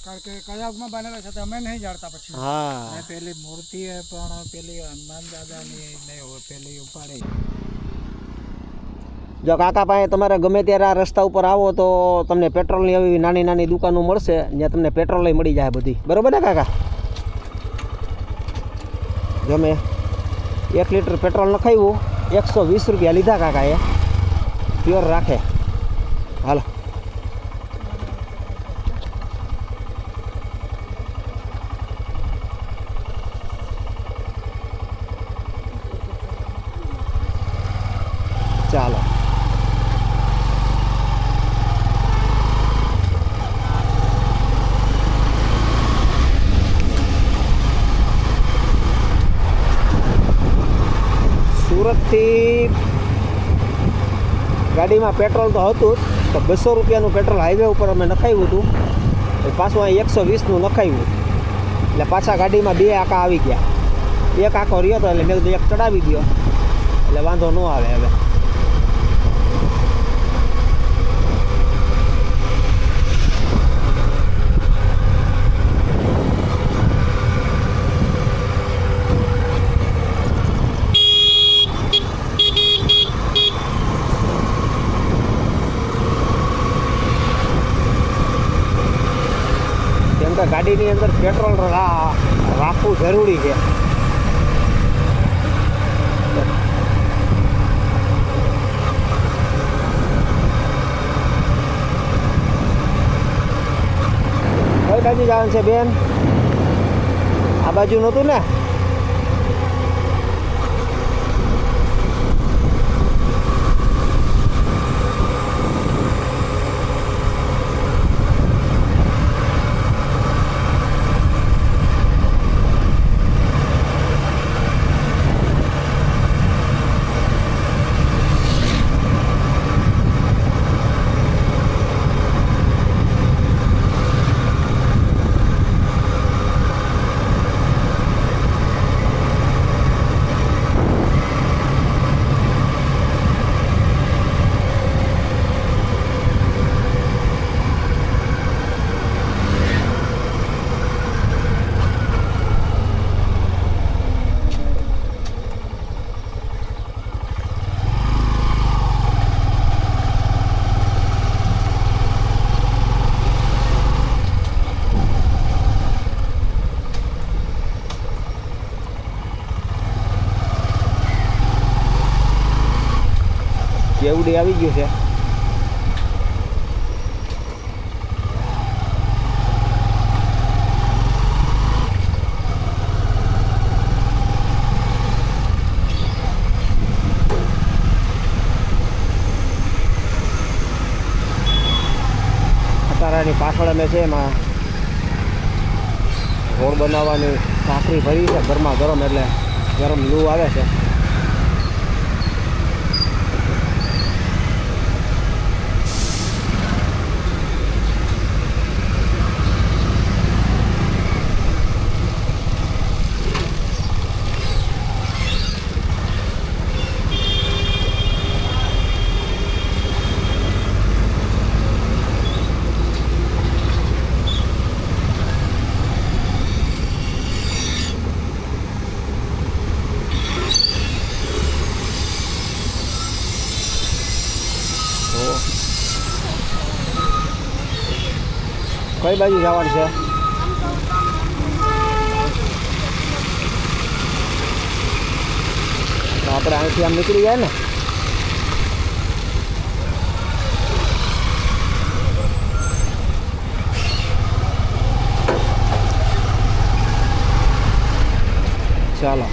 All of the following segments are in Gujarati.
કારણ કે કયા યુગમાં બનેલા છે અમે નહીં જાણતા પછી. હા પેલી મૂર્તિ પણ પેલી હનુમાન દાદાની નહીં હોય પેલી ઉપાડે. જો કાકા પાસે તમારે ગમે ત્યારે આ રસ્તા ઉપર આવો તો તમને પેટ્રોલની એવી નાની નાની દુકાનો મળશે જ્યાં તમને પેટ્રોલ મળી જાય બધી, બરોબર ને કાકા? જો મેં 1 લીટર પેટ્રોલ નખાવ્યું, 120 રૂપિયા લીધા કાકાએ, પ્યોર રાખે. હાલો ચાલો. સુરતથી ગાડીમાં પેટ્રોલ તો હતું જ, તો 200 રૂપિયાનું પેટ્રોલ હાઈવે ઉપર અમે નખાવ્યું હતું, પાછું અહીં 120નું નખાવ્યું, એટલે પાછા ગાડીમાં 2 આંકા આવી ગયા. 1 આંકો રહ્યો હતો એટલે મેં કીધું 1 ચડાવી દો એટલે વાંધો ન આવે. હવે ગાડીની અંદર પેટ્રોલ રાખવું જરૂરી છે. કઈ બાજુ જવાનું છે બેન? આ બાજુ નહોતું ને? કેવડી આવી ગયું છે. ખટારાની પાછળ અમે છે એમાં રોડ બનાવવાની સાંકરી ભરી છે, ગરમા ગરમ એટલે ગરમ લૂ આવે છે. કઈ બાજુ જવાનું છે? તો આપણે અહીંથી આમ નીકળી જાય ને. ચાલો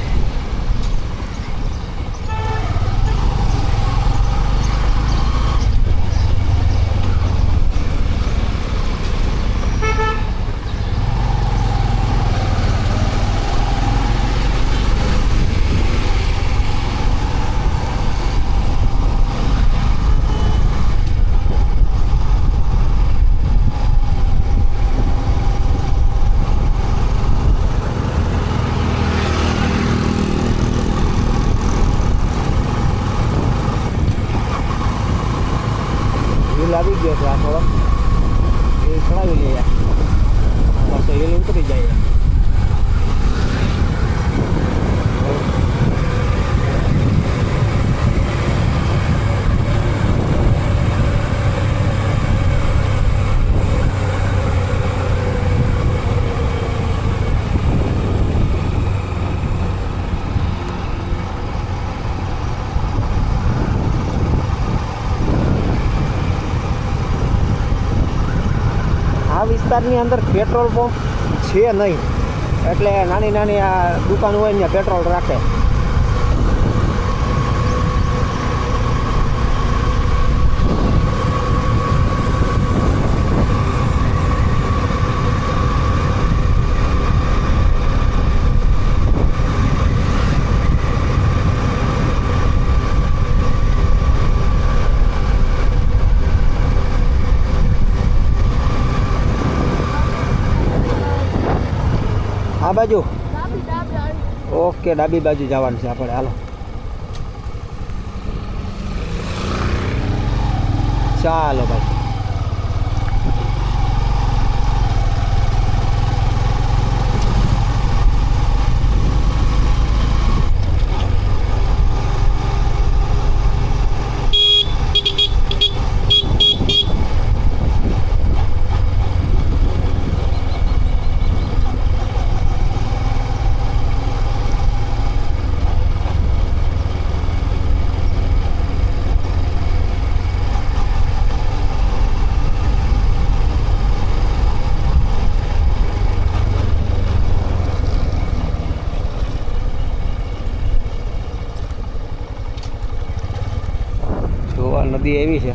આ વિસ્તારની અંદર પેટ્રોલ પંપ છે નહીં, એટલે નાની નાની આ દુકાન હોય ને પેટ્રોલ રાખે. આ બાજુ ઓકે, ડાબી બાજુ જવાનું છે આપણે. હાલો ચાલો ભાઈ. નદી એવી છે,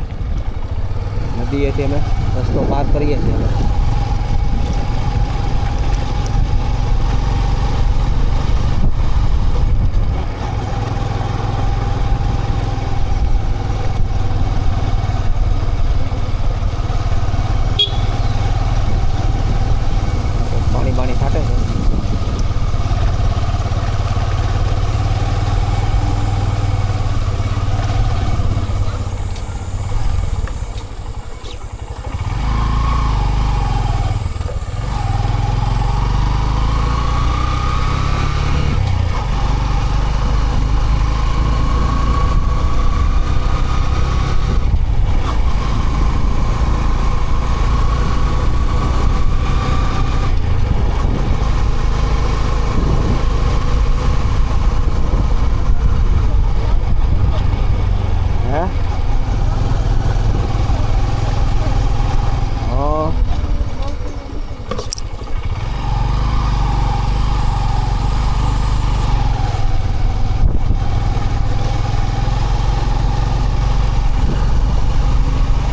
નદીએથી અમે રસ્તો પાર કરીએ છીએ. પાણી પાણી ફાટે છે.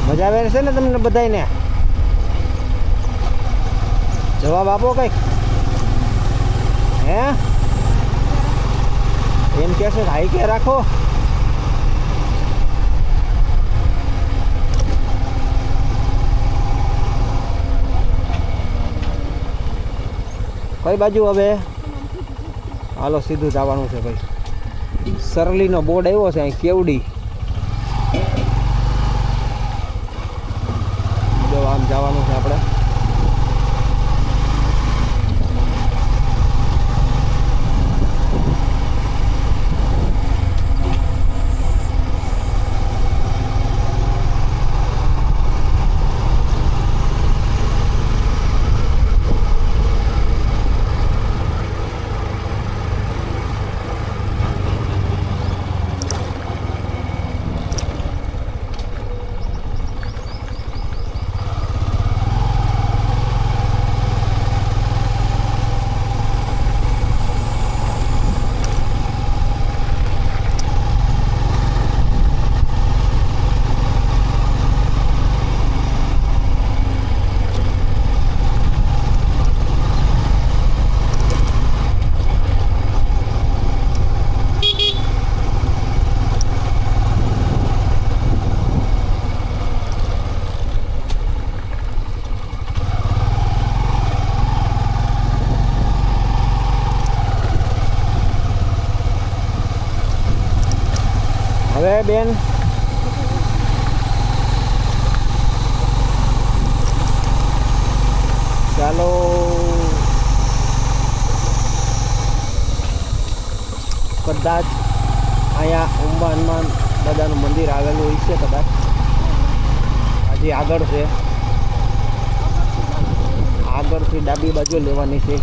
મજા આવે છે ને તમને બધાને? જવાબ આપો કંઈક. હે એમ કે છે હાઈ કે રાખો? કઈ બાજુ હવે? હાલો સીધું જવાનું છે ભાઈ. સરલીનો બોર્ડ આવ્યો છે અહીં કેવડી. આમ જવાનું છે આપણે. હવે બેન ચાલો કદાચ અહીંયા ઉંબા હનુમાન દાદાનું મંદિર આવેલું હોય છે. કદાચ હજી આગળ છે, આગળથી ડાબી બાજુ લેવાની છે.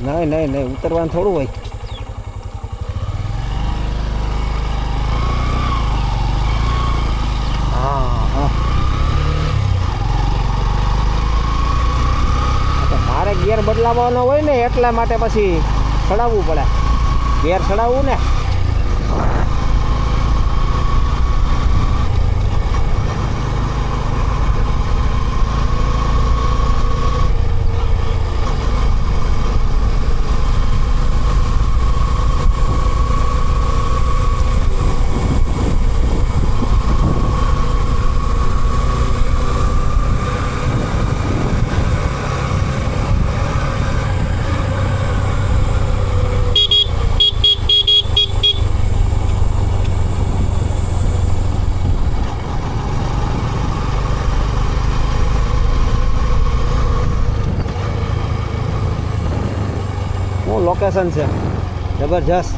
નહીં નહીં નહીં ઉતરવાનું થોડું હોય. હા હા મારે ગિયર બદલાવવાનો હોય ને એટલા માટે પછી ચડાવવું પડે. ગિયર ચડાવવું ને શું લોકેશન છે જબરજસ્ત.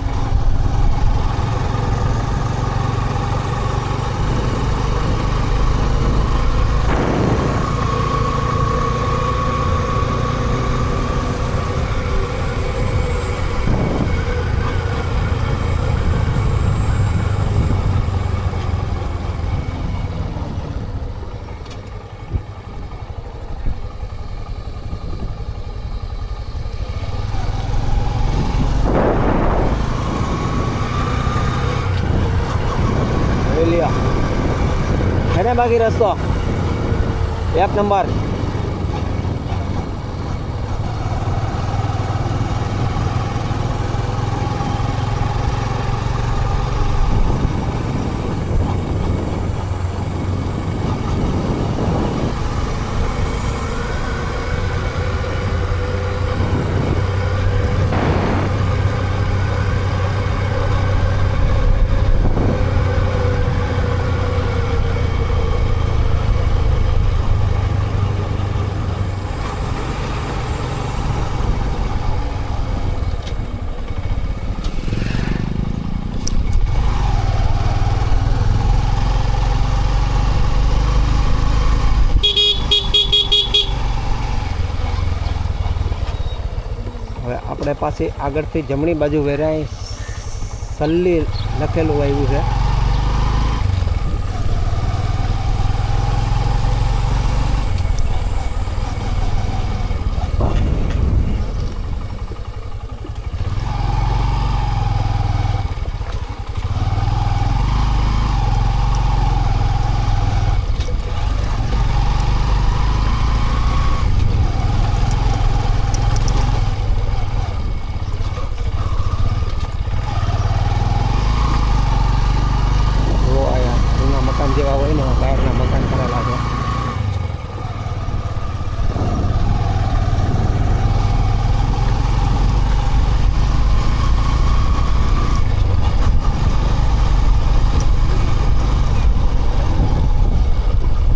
એને બાકી રસ્તો 1 નંબર. આપણે પાસે આગળથી જમણી બાજુ વેરાય સલ્લી લખેલું આવ્યું છે. જેવા હોય ને બહારના મકાન કરેલા છે.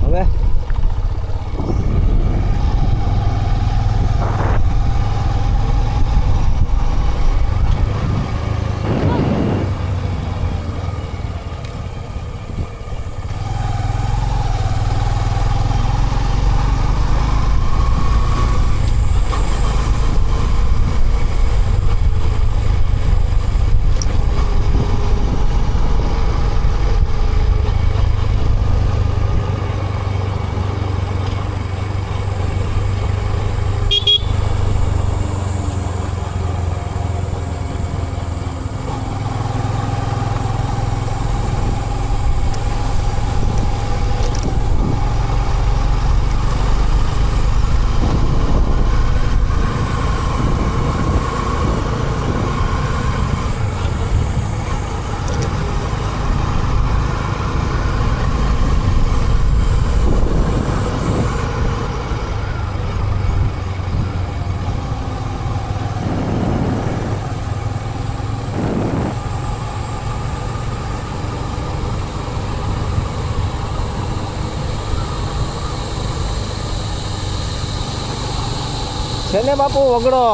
હવે છે ને બાપુ વગડો.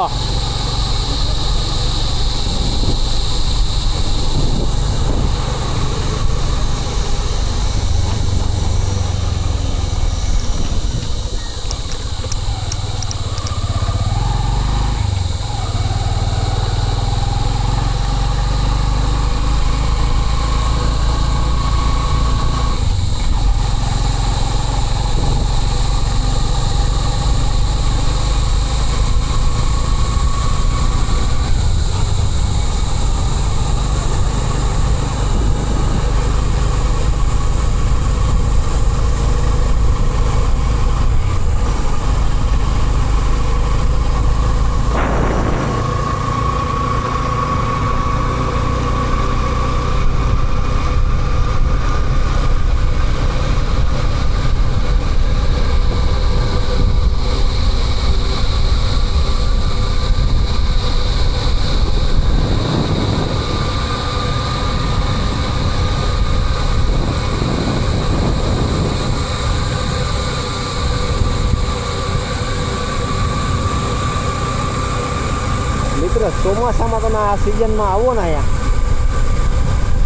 મિત્ર ચોમાસામાં તમે આ સિઝનમાં આવો ને અહીંયા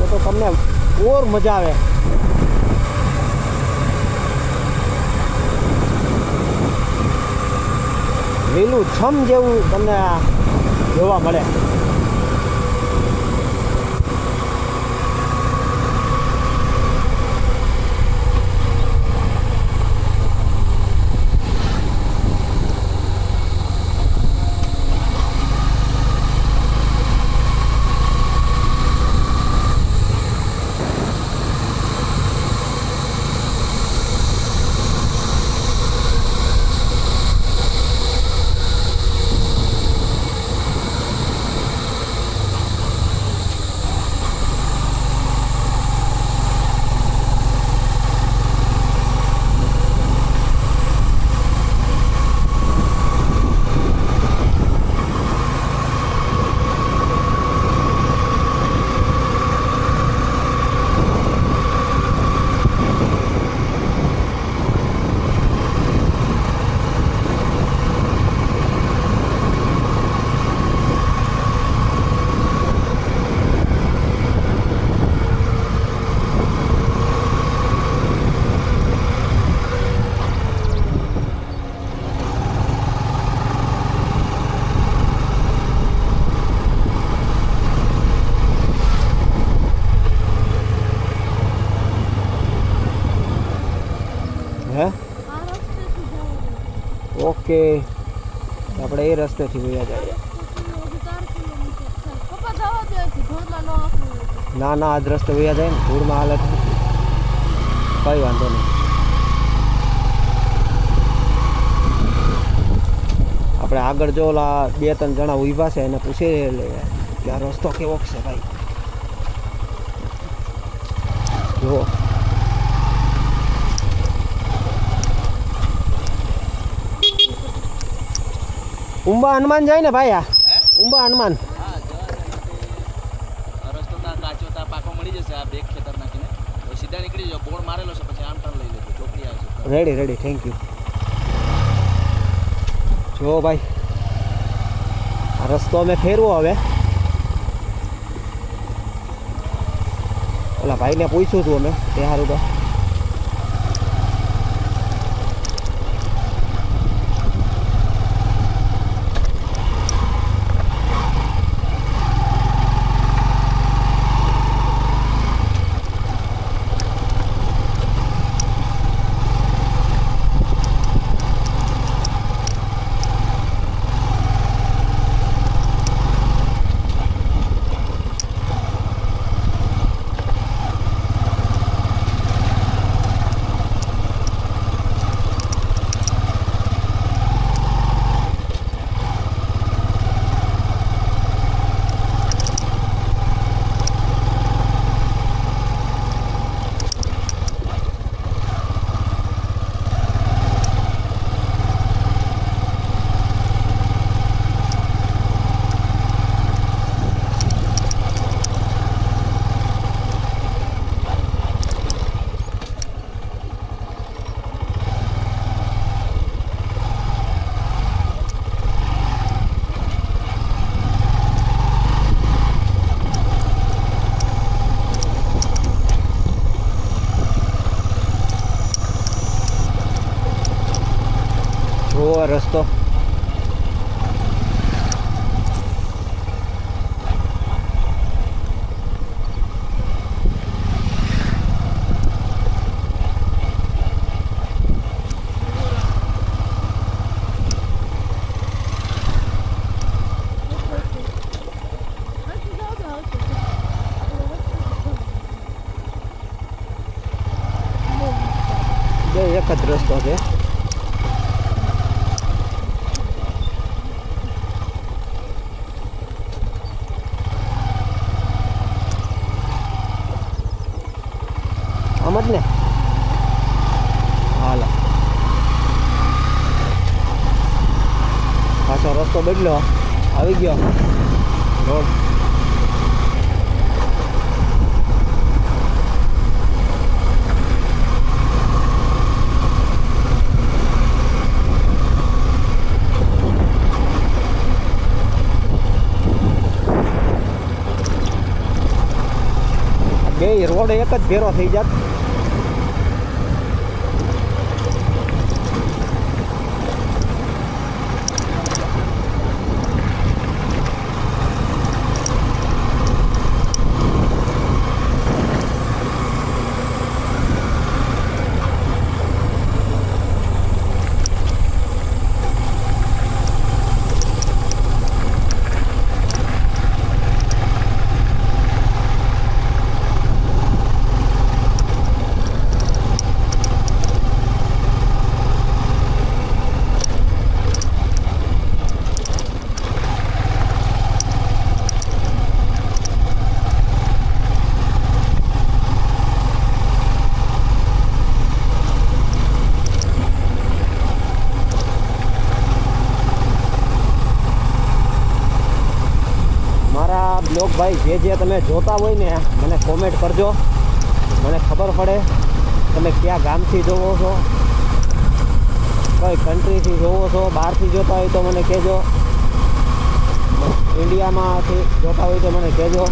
તો તમને ઓર મજા આવે. લીલું છમ જેવું તમને આ જોવા મળે. હે ઓકે આપણે એ રસ્તેથી વયા જઈએ. ના ના આજ રસ્તે વયા જાય ને ધૂળમાં હાલત કંઈ વાંધો નહીં. આપણે આગળ જો ઓલા 2-3 જણા ઊભા છે એને પૂછી લે કે આ રસ્તો કેવો છે ભાઈ. જો ઉંબા હનુમાન જાય ને ભાઈ? આ ઉંબા હનુમાન રસ્તો ત્યાં કાચો ત્યાં પાકો મળી જશે. આ બ્રેક ખેતર નાખીને સીધા નીકળી જાઓ. બોર્ડ મારેલો છે, પછી આમ ટર્ન લઈ લેજો. ચોકડી આવે છે. Ready ready, thank you. જો ભાઈ આ રસ્તો અમે ફેરવો હવે. ઓલા ભાઈને પૂછ્યું હતું અમે તે સારું તો. જો રસ્તો એક જ રસ્તો છે. આમ જ ને? હાલો પાછો રસ્તો બદલ્યો, આવી ગયો રોડ. એ રોડ એક જ ભેરો થઈ જાત. બ્લોગ ભાઈ જે તમે જોતા હોય ને મને કોમેન્ટ કરજો, મને ખબર પડે તમે કયા ગામથી જોવો છો, કઈ કન્ટ્રીથી જોવો છો, બહારથી જોતા હોય તો મને કહેજો, ઇન્ડિયામાંથી જોતા હોય તો મને કહેજો.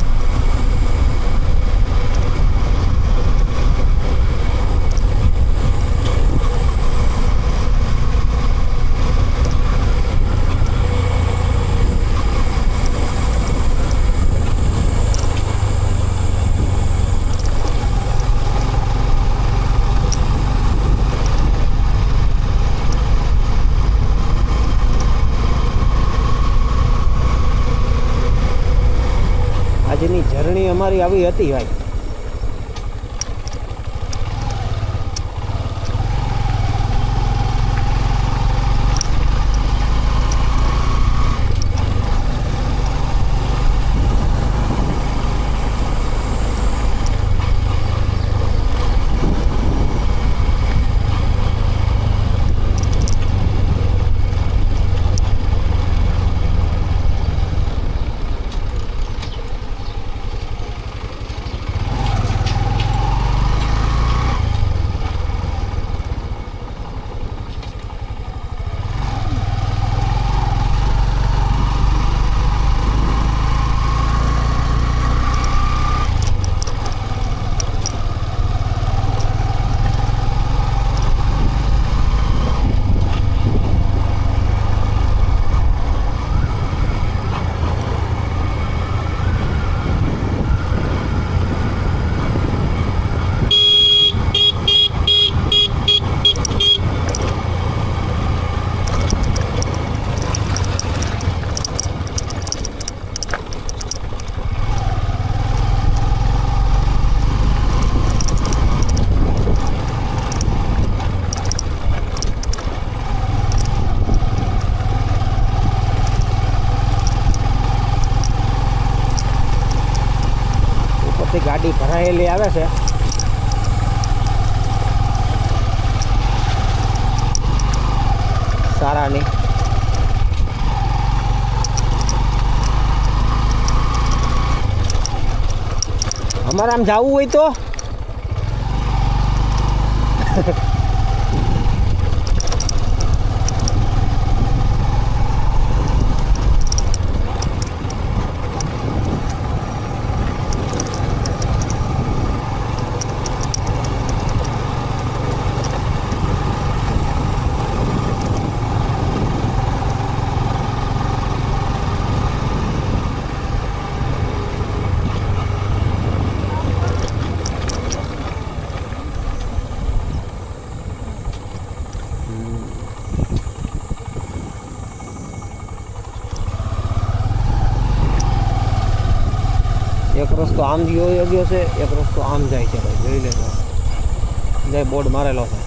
આજની જર્ની અમારી આવી હતી ભાઈ. ગાડી ભરાયેલી આવે છે. સારાની અમારે આમ જવું હોય તો એક રસ્તો આમ ગયો છે, એક રસ્તો આમ જાય છે ભાઈ, જોઈ લેજો. જય બોર્ડ મારેલો છે.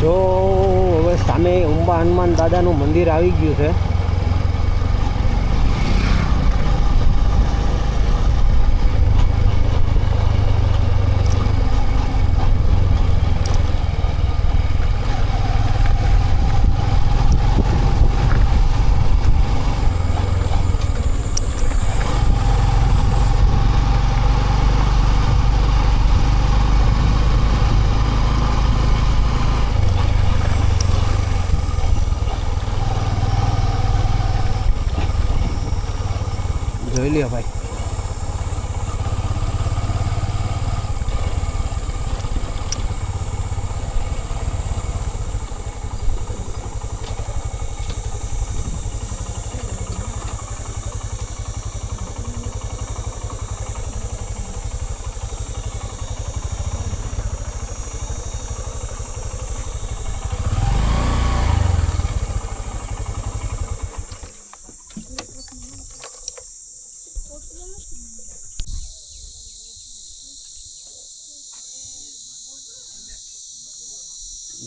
જો હવે સામે ઉંબા હનુમાન દાદાનું મંદિર આવી ગયું છે. જોઈ લ્યો ભાઈ.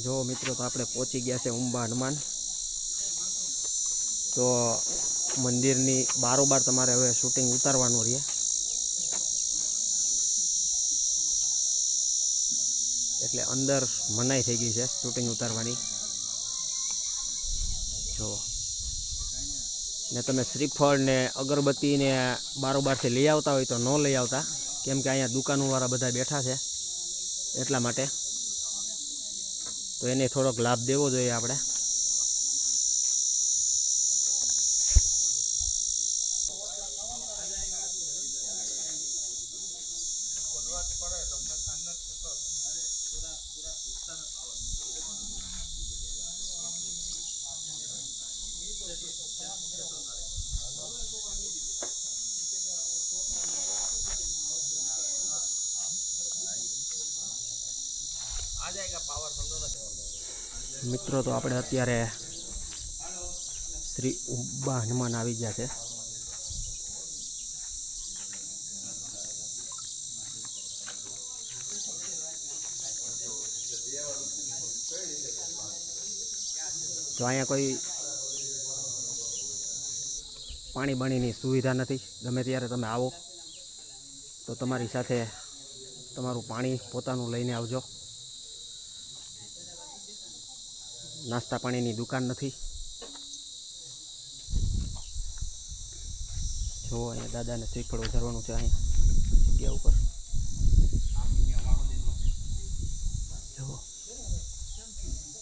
જો મિત્રો, તો આપણે પહોંચી ગયા છે ઉંબા હનુમાન. તો મંદિરની બારોબાર તમારે હવે શૂટિંગ ઉતારવાનું રહે, એટલે અંદર મનાઈ થઈ ગઈ છે શૂટિંગ ઉતારવાની. જો ને તમે શ્રીફળ ને અગરબત્તી ને બારોબારથી લઈ આવતા હોય તો ન લઈ આવતા, કેમ કે અહીંયા દુકાનોવાળા બધા બેઠા છે એટલા માટે. તો એને થોડોક લાભ દેવો જોઈએ આપણે. મિત્રો, તો આપણે અત્યારે શ્રી ઉંબા હનુમાન આવી ગયા છે. તો અહીંયા કોઈ પાણી બાણીની સુવિધા નથી. ગમે ત્યારે તમે આવો તો તમારી સાથે તમારું પાણી પોતાનું લઈને આવજો. નાસ્તા પાણીની દુકાન નથી. જો અહીંયા દાદાને શ્રીફળ વધારવાનું છે અહીંયા જગ્યા ઉપર. જો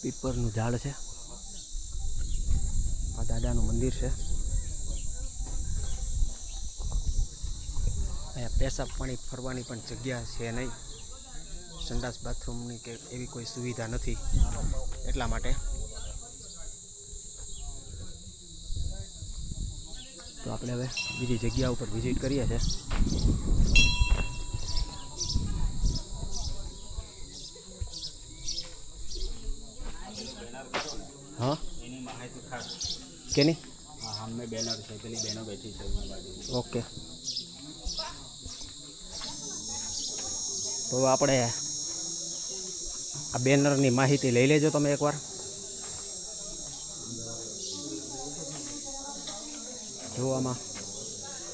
પીપળનું ઝાડ છે. આ દાદાનું મંદિર છે. અહીંયા પેશાબ પાણી ફરવાની પણ જગ્યા છે નહીં. સંડાસ બાથરૂમની કે એવી કોઈ સુવિધા નથી, એટલા માટે. તો આપણે હવે બીજી જગ્યા ઉપર વિઝિટ કરીએ છીએ. હા, કેની સામે બેનર છે, પેલી બહેનો બેઠી છે. ઓકે. તો આપણે આ બેનરની માહિતી લઈ લેજો તમે એકવાર. જોવામાં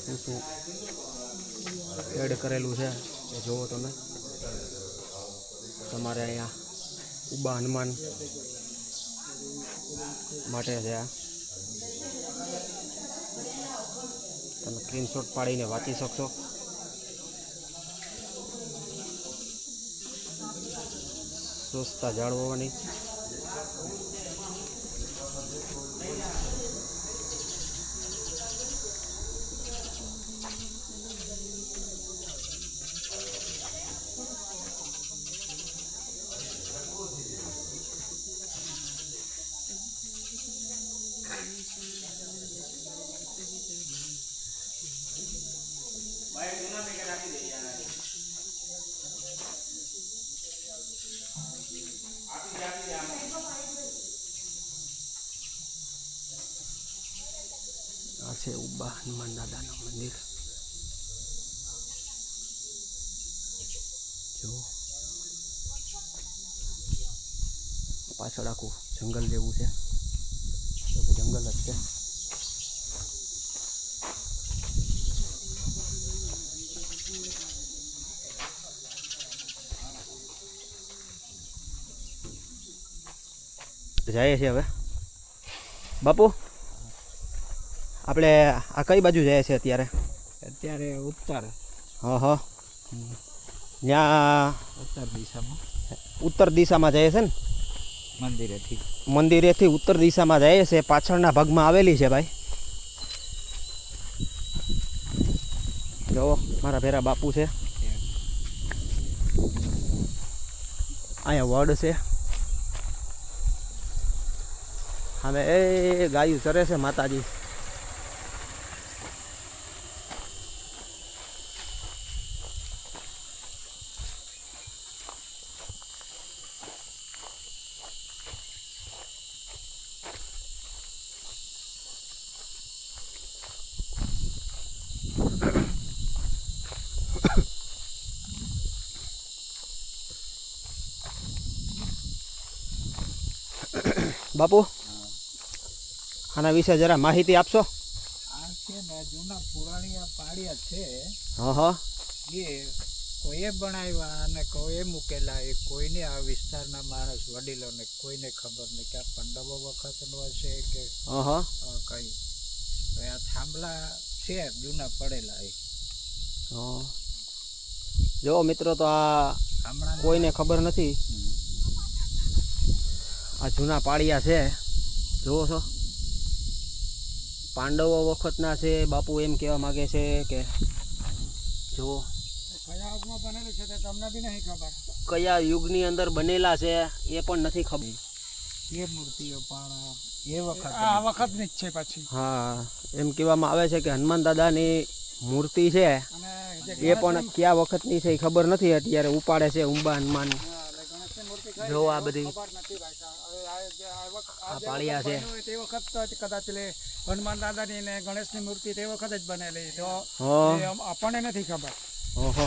શું શું એડ કરેલું છે એ જુઓ તમે. તમારે અહીંયા ઉંબા હનુમાન માટે છે આ. તમે સ્ક્રીનશોટ પાડીને વાંચી શકશો. સ્વચ્છતા જાળવવાની. આ છે ઉંબા હનુમાન દાદાનું મંદિર. જો પાછળ આખું જંગલ જેવું છે, જંગલ જ છે. જાય છે હવે બાપુ, આપણે આ કઈ બાજુ જાય છે અત્યારે? અત્યારે ઉત્તર હા ત્યાં ઉત્તર દિશામાં ઉત્તર દિશામાં જાય છે ને, મંદિરેથી ઉત્તર દિશામાં જાય છે. પાછળના ભાગમાં આવેલી છે ભાઈ. જો મારા ભેરા બાપુ છે, અહીંયા વડ છે. હવે એ ગાયું ચરે છે માતાજી. બાપુ આના વિશે જરા માહિતી આપશો? આ છે ને જૂના પુરાણી પાડિયા છે. હા એ કોઈએ બનાવ્યા અને કોઈએ મૂકેલા. એ કોઈને આ વિસ્તારના માણસ વડીલોને કોઈને ખબર નહીં કે આ પંડવો વખતનો હશે કે કઈ. આ થાંભલા છે જૂના પડેલા. એ જો મિત્રો, તો આ કોઈને ખબર નથી. આ જૂના પાડિયા છે, જુઓ છો, પાંડવો વખતના છે. બાપુ એમ કહેવા માગે છે કે જુઓ કયા યુગમાં બનેલું છે તે તમને બી નહીં ખબર. કયા યુગની અંદર બનેલા છે એ પણ નથી ખબર. એ મૂર્તિઓ પણ એ વખત આ વખતની જ છે પાછી. હા, એમ કહેવામાં આવે છે કે હનુમાન દાદાની મૂર્તિ છે એ પણ કયા વખતની છે એ ખબર નથી. અત્યારે ઉપાડે છે ઉંબા હનુમાન. જો આ બધી આ પાળિયા છે તે વખત કદાચ હનુમાન દાદાની ને ગણેશની મૂર્તિ તે વખત જ બનેલી. તો આપણને નથી ખબર. ઓહો,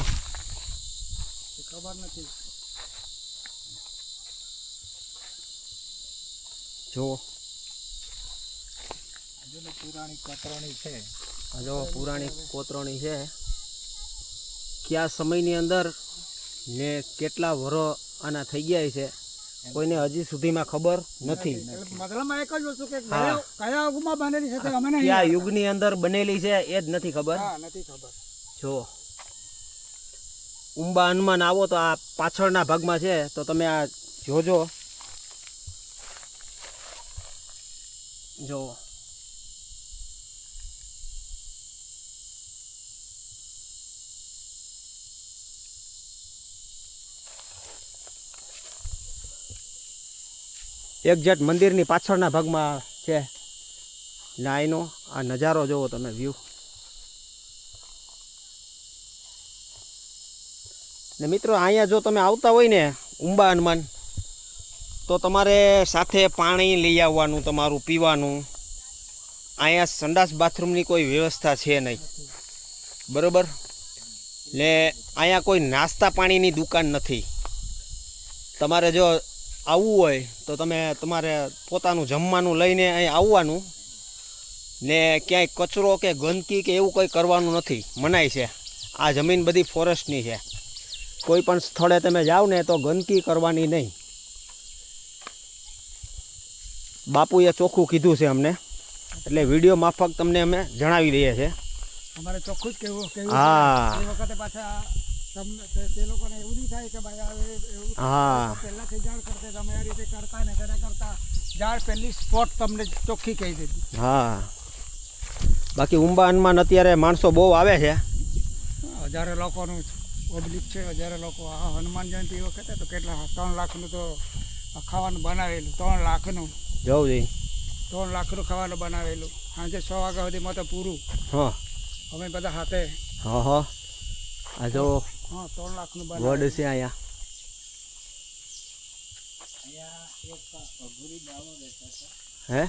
ખબર નથી. જો પુરાણી કોતરણી છે. જો પુરાણી કોતરણી છે, કયા સમયની અંદર ને કેટલા વરો આના થઈ ગયા છે કોઈને હજી સુધીમાં ખબર નથી. મતલબમાં એક જ વસ્તુ કે કયા યુગમાં બનેલી છે તે અમને કયા યુગની અંદર બનેલી છે એ જ નથી ખબર. નથી ખબર. જો ઉંબા હનુમાન આવો તો આ પાછળના ભાગમાં છે, તો તમે આ જોજો. જો એક્ઝેક્ટ મંદિરની પાછળના ભાગમાં છે. લાઈનો આ નજારો જોવો તમે, વ્યૂ. ને મિત્રો, અહીંયા જો તમે આવતા હોય ને ઉંબા હનુમાન, તો તમારે સાથે પાણી લઈ આવવાનું, તમારું પીવાનું. અહીંયા સંડાસ બાથરૂમની કોઈ વ્યવસ્થા છે નહીં, બરાબર? ને અહીંયા કોઈ નાસ્તા પાણીની દુકાન નથી. તમારે જો આવવું હોય તો તમે તમારે પોતાનું જમવાનું લઈને અહીં આવવાનું. ને ક્યાંય કચરો કે ગંદકી કે એવું કંઈ કરવાનું નથી, મનાય છે. આ જમીન બધી ફોરેસ્ટની છે. કોઈ પણ સ્થળે તમે જાઓ ને તો ગંદકી કરવાની નહીં. બાપુએ ચોખ્ખું કીધું છે અમને, એટલે વિડીયો માફક તમને અમે જણાવી દઈએ છીએ. અમારે ચોખ્ખું જ કેવું. હા, એ વખતે પાછા તમને તે લોકોને એવું નહીં થાય કે ભાઈ હા, પહેલાંથી જાણ કરતે તમે આ રીતે કરતા ને કરતા જાણ પહેલી સ્પોટ તમને ચોખ્ખી કહી દીધી. હા, બાકી ઉંબા હનુમાન અત્યારે માણસો બહુ આવે છે. હજારો લોકોનું પબ્લિક છે. હજારો લોકો આ હનુમાન જયંતિ વખતે તો કેટલા 3 લાખનું તો ખાવાનું બનાવેલું. 3 લાખનું જવું જોઈએ. 3 લાખનું ખાવાનું બનાવેલું. સાંજે 6 વાગ્યા સુધીમાં તો પૂરું. હા, અમે બધા હાથે. હા, આ જો 3 લાખનું વડ છે અહીંયા. હે,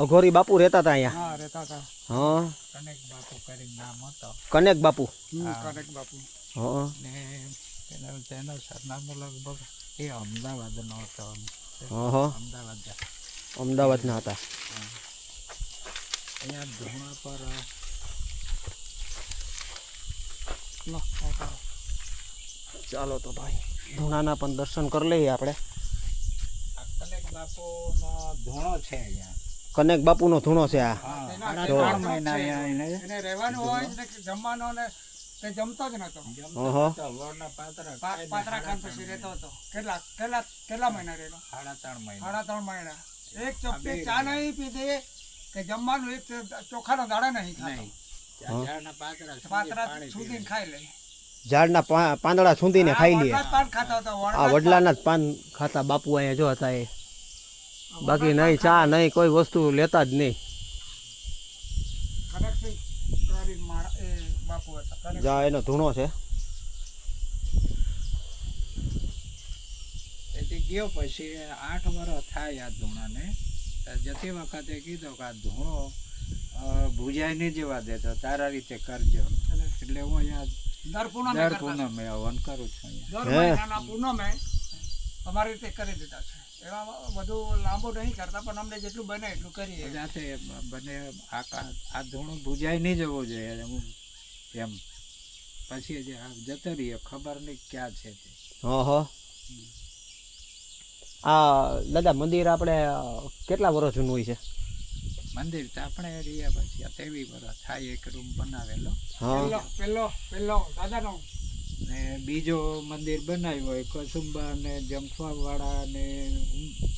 અઘોરી બાપુ રહેતા હતા અહીંયા. હા, રહેતા હતા. હા, કનેક બાપુ કરીને નામ હતો. કનેક બાપુ. કનેક બાપુ. હા, ને તેનું સરનામું લગભગ એ અમદાવાદનો હતો. હા અમદાવાદ જા. અમદાવાદના હતા. અહીંયા ધૂણા પર ચાલો તો ભાઈ ધૂણાના પણ દર્શન કરી લઈએ આપણે. આ કનેક બાપુનો ધૂણો છે અહીંયા. કનેક બાપુનો ધૂણો છે આ. હા, તો 3 મહિના અહીંયા એને રહેવાનું હોય ને કે જમવાનો ને તે જમતો જ નતો. ઓહો. વળના પાતરા પાત્રા ખાન પછી રહેતો હતો. કેટલા મહિના રહેલો? 3.5 મહિના. 3.5 મહિના. એક ચોખ્ખી ચા નહીં પીધી કે જમવાનું એક ચોખાનો દાડો નહીં ખાતો. નહીં. ઝાડના પાતરા પાત્રા પાણી સુધીને ખાઈ લે. ઝાડના પાંદડા છૂંદીને ખાઈ લઈએ. વડલા જ પાન ખાતો હતો. આ વડલાના જ પાન ખાતા બાપુ અહીંયા જો હતા એ. બાકી નહીં ચા નહીં કોઈ વસ્તુ લેતા જ નહીં. કનેક્શન કરીને એ બાપુ હતા. જા એનો ધૂણો છે. એથી ગયો પછી 8 વર્ષ થાય આ ધૂણાને. જતી વખતે કીધું કે આ ધૂણો ભૂજાય નહીં જવા દેતો, તારા રીતે કરજો. એટલે હું અહીંયા દર પૂનમે દર કરતા પૂનમે હવન કરું છું અહીંયા. દર મહિનાના પૂનમે અમારી રીતે કરી દીધા છે. એમાં બધું લાંબુ નહીં કરતા પણ અમને જેટલું બને એટલું કરીએ. જાતે બને આ ધૂણો ભૂજાય નહીં જવો જોઈએ એમ. પછી જે આ જતો રહીએ ખબર નહીં ક્યાં છે તે. હા. આ દાદા મંદિર આપણે કેટલા વર્ષ જૂનું હોય છે? મંદિર તો આપણે રહ્યા પછી 23 વર્ષ થાય. એક રૂમ બનાવેલો હા. પેલો દાદાનો ને બીજો મંદિર બનાવ્યો હોય કસુંબા ને જંખવાવાળા ને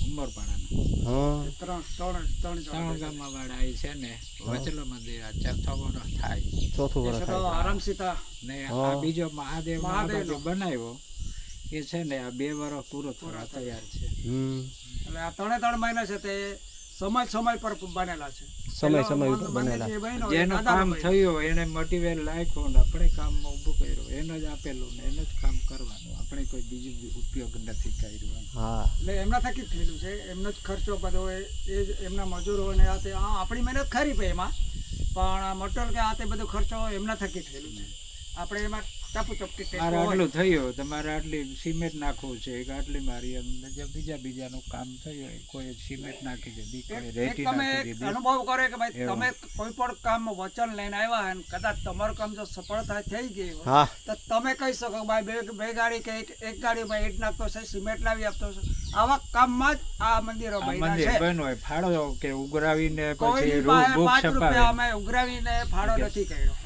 ઉમરપાડાના હા. ત્રણ ગામમાં વાળા એ છે ને. વચલો મંદિર આ 4થો વર્ષ થાય. ચોથું વર્ષ થાય. આરામ સીતા ને આ બીજો મહાદેવ બનાવ્યો એ છે ને આ 2 વર્ષ પૂરો થવા તૈયાર છે. એટલે આ 3 મહિના છે તે સમય પર બનેલા છે. સમય ઉપર બનેલા. જેનું કામ થયું એને મટીરિયલ લાખ્યું ને આપણે કામમાં ઊભું કર્યું એને જ આપેલું ને એને જ કામ કરવાનું. આપણે કોઈ બીજું ઉપયોગ નથી કર્યો. હા. એટલે એમના થકી જ થયેલું છે. એમનો જ ખર્ચો બધો એ જ એમના મજૂરો ને આ તે આપણી મહેનત ખરી પે એમાં પણ મટીરિયલ કે આ તે બધો ખર્ચો એમના થકી થયેલું છે. આપણે એમાં ટપુ ચપટી મારે આટલું થયું તમારે આટલી સિમેન્ટ નાખવું છે કે આટલી મારી જે બીજાનું કામ થયું કોઈ સિમેન્ટ નાખી દીધી કોઈ રેતી તમે નાખી એક દીધી. અનુભવ કરે કે ભાઈ તમે કોઈ પણ કામ વચન લઈને આવ્યા અને કદાચ તમારું કામ જો સફળતા થઈ ગઈ હોય હા. તો તમે કહી શકો ભાઈ બે ગાડી કે એક ગાડીમાં ઈંટ નાખતો છે સિમેન્ટ લાવી આપતો છે. આવા કામમાં જ આ મંદિરો આ બન્યા મંદિર છે. બન્યું હોય ફાળો કે ઉઘરાવીને પછી કોઈની રૂપ પાસે બુક 5 રૂપિયા છપાવી. અમે ઉઘરાવીને ફાળો નથી કર્યો.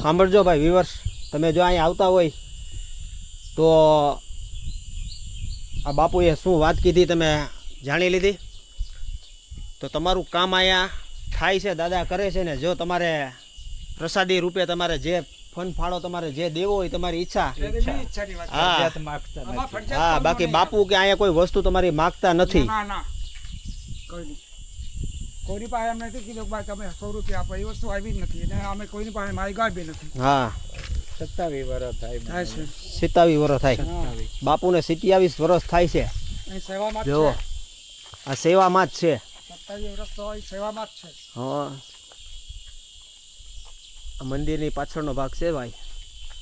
સાંભળજો ભાઈ વિવર્સ, તમે જો અહીંયા આવતા હોય તો આ બાપુએ શું વાત કીધી તમે જાણી લીધી. તો તમારું કામ અહીંયા થાય છે, દાદા કરે છે ને. જો તમારે પ્રસાદી રૂપે તમારે જે ફન ફાળો તમારે જે દેવો હોય તમારી ઈચ્છા. એની ઈચ્છાની વાત. હા. ફરજિયાત માગતા આમાં નથી. ફરજિયાત હા. કામનો બાકી નહીં. બાપુ કે અહીંયા કોઈ વસ્તુ તમારી માગતા નથી. ના કોઈ નહીં. કોઈની પાસે એમ નથી કીધું કે ભાઈ તમે 100 રૂપિયા આપો. એ વસ્તુ આવી જ નથી અને અમે કોઈની પાસે માગ્યા બી નથી. હા. 27 વર્ષ થાય થાય છે. 27 વર્ષ થાય. 27. બાપુને 27 વર્ષ થાય છે. અહીં સેવામાં જ જો છે. આ સેવામાં જ છે. 27 વર્ષ તો અહીં સેવામાં જ છે. હા. આ મંદિરની પાછળનો ભાગ છે ભાઈ.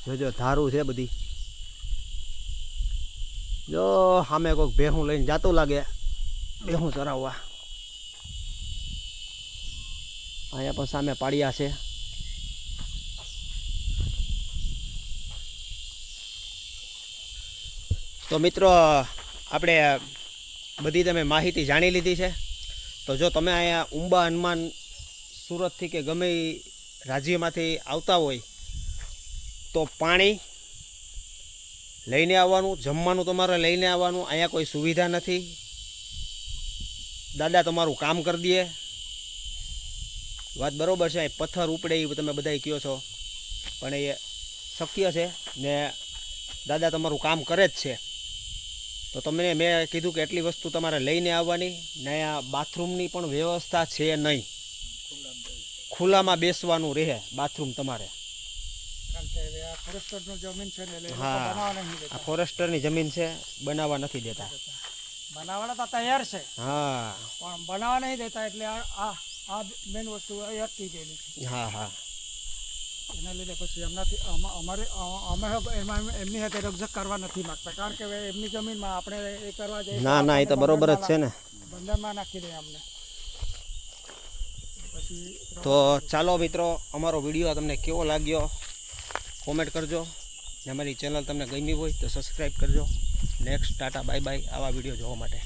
જોજો ધારું છે બધી. જો સામે કોઈક ભેહું લઈને જાતું લાગે, ભેહું ચરાવવા. અહીંયા પણ સામે પાડિયા છે. તો મિત્રો આપણે બધી તમે માહિતી જાણી લીધી છે. તો જો તમે અહીંયા ઉંબા હનુમાન સુરતથી કે ગમે એ રાજ્યમાંથી આવતા હોય તો પાણી લઈને આવવાનું, જમવાનું તમારે લઈને આવવાનું. અહીંયા કોઈ સુવિધા નથી. દાદા તમારું કામ કરી દે. વાત બરાબર છે. અહીં પથ્થર ઉપડે એ તમે બધાય કહો છો પણ એ શક્ય છે ને દાદા તમારું કામ કરે જ છે. તો તમને મેં કીધું કે એટલી વસ્તુ તમારે લઈને આવવાની. ને આ બાથરૂમની પણ વ્યવસ્થા છે નહીં. ખુલ્લામાં બેસવાનું રહે બાથરૂમ તમારે. કારણ કે આ ફોરેસ્ટરનું જમીન છે ને એટલે એ લોકો હા. બનાવવા નહીં આ દેતા. ફોરેસ્ટરની જમીન છે, બનાવવા નથી દેતા. બનાવવાના તો તૈયાર છે હા. પણ બનાવવા નહીં દેતા એટલે આ મેન વસ્તુ એ અટકી ગયેલી છે. હા. હા. એના લીધે પછી એમનાથી અમે એમાં એમની સાથે રકઝક કરવા નથી માગતા, કારણ કે હવે એમની જમીનમાં આપણે એ કરવા જઈએ ના ના એ તો બરોબર જ છે ને. બંધનમાં નાખી દે અમને પછી. તો ચાલો મિત્રો, અમારો વિડીયો તમને કેવો લાગ્યો કોમેન્ટ કરજો, ને અમારી ચેનલ તમને ગમી હોય તો સબસ્ક્રાઈબ કરજો. નેક્સ્ટ ટાટા બાય બાય આવા વિડીયો જોવા માટે.